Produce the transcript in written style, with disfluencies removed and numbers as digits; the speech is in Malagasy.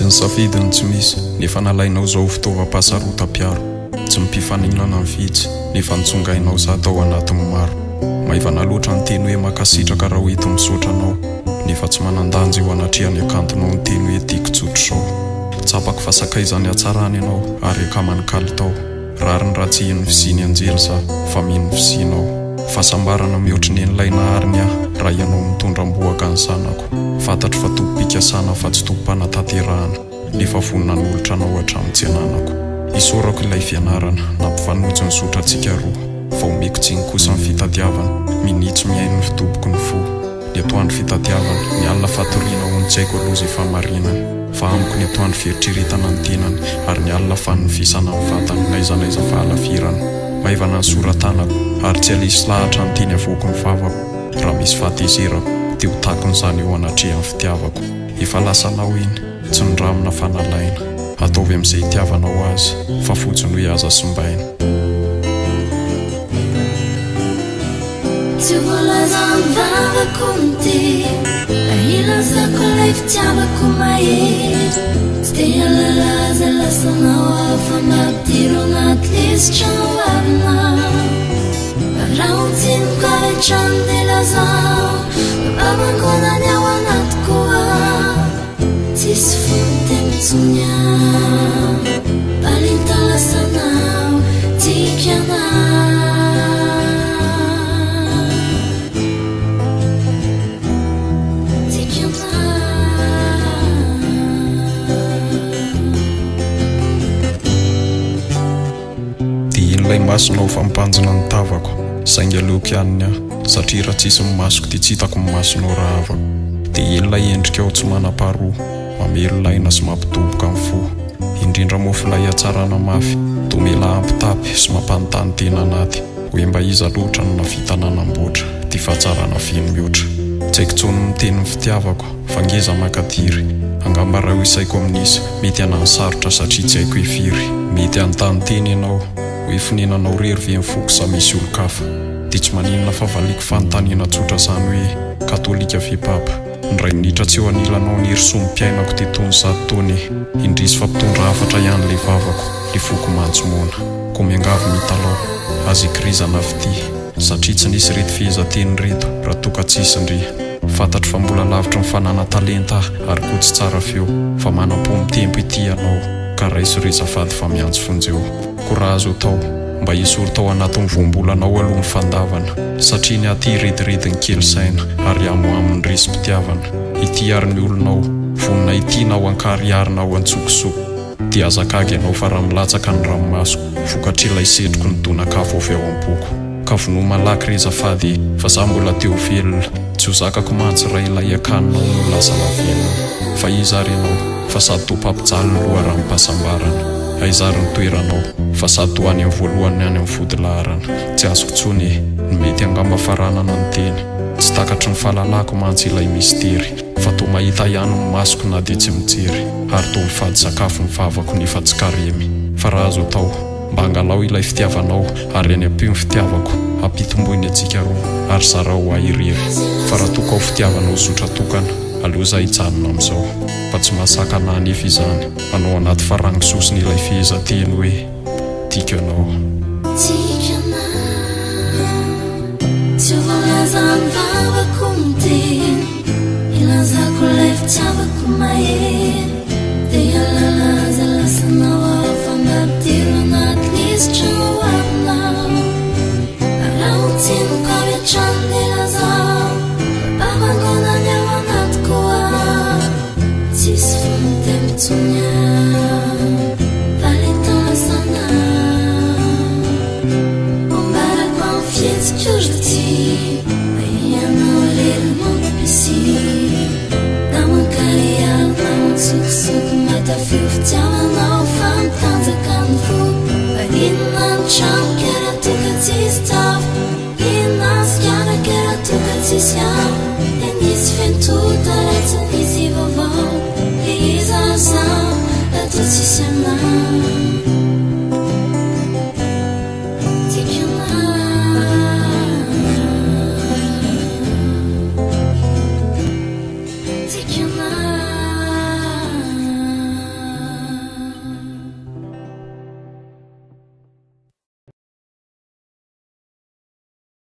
Tsy nisafidiny tsy misy nefa nalainao zao fitaovam-pahasarotam-piaro. Tsy mipifaninana ny vitsy nefa nitsongainao zato ao anatin'ny maro. Maivana loatra ny teny hoe makasitraka raha hoeto misaotra anao, nefa tsy manandanjy eo anatrehany akantonao ny teny hoe tiako tsotro sao. Tsapako fa sakaizany hatsarany ianao ary akamany kalitao. Rariny raha tsy iny fisiny anjely sa fa mino fisinao. Fahasambarana mihoatry ny en'ilay nahariny raha ianao mitondra mboaka ny sanako. Fantatro fa tompom-pikasana fa tsy tompom-panatanterahana, nefa vonina n'olotra anao hatramin'ny tsy ananako. Isorako ilay fianarana nampifanojo ny sotratsika roa, fa omeko tsiny kosa ny fitadiavana, minitso miaino ny fitoboko ny fo. Ny atoandro fitadiavana ny alina fatoriana ho ny tsaiko aloza ifamarinana, fa amiko ny atoandro fieritreretana ny tenany ary ny alina fanofisana ny vatany naizanaiza fahalafirana. Maivana ny soratanako ary tsy alisy lahatra ny teny avoko ny vavako. Raha misy fahatezerako dia ho takon'izany eo anatrehan'ny fitiavako. Efa lasanao iny tsy nindramina fanalaina, ataovy amin'izay itiavanao azy fa fotsiny hoe aza sombaina. Tsy volaza ny vavako ny ilazako ilay fitiavako mahery. Tsy dia lalaza lasanao hafa mampidiro anaty lisitra no avinao. Raha ontsiniko avy hatrany dia lazao mampamangonany ao anatiko ao. Tsisy fonoteny balinta lasanao tikanao. Ilay masonao fampanjina ny tavako, saingy aleoko ihaniny aho, satria raha tsisy ny masoko dia tsy hitako ny masonao raha avako. Dia ilay endrika ao tsy manam-paharoa, mamelonaina sy mampitoboka ny fo. Indrindra moa filay hatsarana mafy, tomela ampitapy sy mampanontany tena anaty, hoe mba iza loatra no navita nanamboatra ty fahatsarana feno mihoatra. Tsy haiko tsony miteny ny fitiavako, fa ngeza makatiry. Angamba raha ho isaiko amin'isa mety hanany sarotra satria tsy haiko hifiry. Mety hanontany teny ianao hoe fininanao rery ve ny foko sa misy olo-kafa. Dia tsy maninona fa valiko fanontaniana tsotra izany hoe katolika ve papa. Indray minitra tsy eo anilanao ny hery-somom-piainako tetony 100 taona. Indrisy fa mpitondra hafatra ihany le vavako, le foko mantsomona. Ko miangavy mitalao azy ikrizana fity, satria tsy nisy reto fihezanteny reto raha toka tsisy ndria. Fantatro fa mbola lavitra ny fanana talenta ary koa tsy tsara feo, fa manam-po mitempo ity ianao ka raiso rezafady fa miantso fonjeo. Ko raha azo tao mba hisolo tao anatin'ny voambolanao aloha ny fandavana, satria ny aty redirediny kely saina ary amoamin'ny resy-pitiavana. Ity ary ny olonao vonina ity na ho ankariary na ho antsokosoko, dia azakagy ianao fa raha milatsaka ny ranomasoko vokatry ilay setroko ny donakafo avy ao am-poko. Ka vono malaky rezafady fa za mbola teo velona, tsy ho zakako mantsiray ilay akaninao no lasa lavelona. Fa iza ary ianao fa sady tompampijaly ny loha raha mipahasambarana. Aizary ny toeranao fa sady toany amin'ny voalohany any amin'ny vodilaharana. Tsy azoko tsony ny mety angamba faranana ny teny, tsy takatry ny fahalalako mantsy ilay mistery, fa toa mahita ihany ny masoko na dia tsy mijery, ary toa mifady sakafo ny vavako nefa tsy karemy. Fa raha azo tao mba hangalao ilay fitiavanao ary any am-pio ny fitiavako, ampitomboiny antsika roa ary zara ho ahirery. Fa raha toka ho fitiavanao sotra tokana, aloha za hijanona amin'izao, fa tsy mahasaka na nefa izany manao anaty farangisosiny ilay fihezanteny hoe tiako ianao. Tsy volaza ny vavako ny teny, ilazako ilay fitiavako mahery. Dia lalaza lasanao hafa mampidiro anaty lisitra no avinao. Raha ontsiniko avy hatrany dia lazao mampamangonany ao anatiko ao. Tsisy fonoteny balinta lasanao. Ombarako amin'ny fihetsika ozity, ianao lelo montipisi. Na mankariary na mantsokosoko matafio fitiavanao fa mitanjaka ny fo. Inona ny trano kera toka tsisy tafo, inona ny sikaraka kera toka tsisy ao.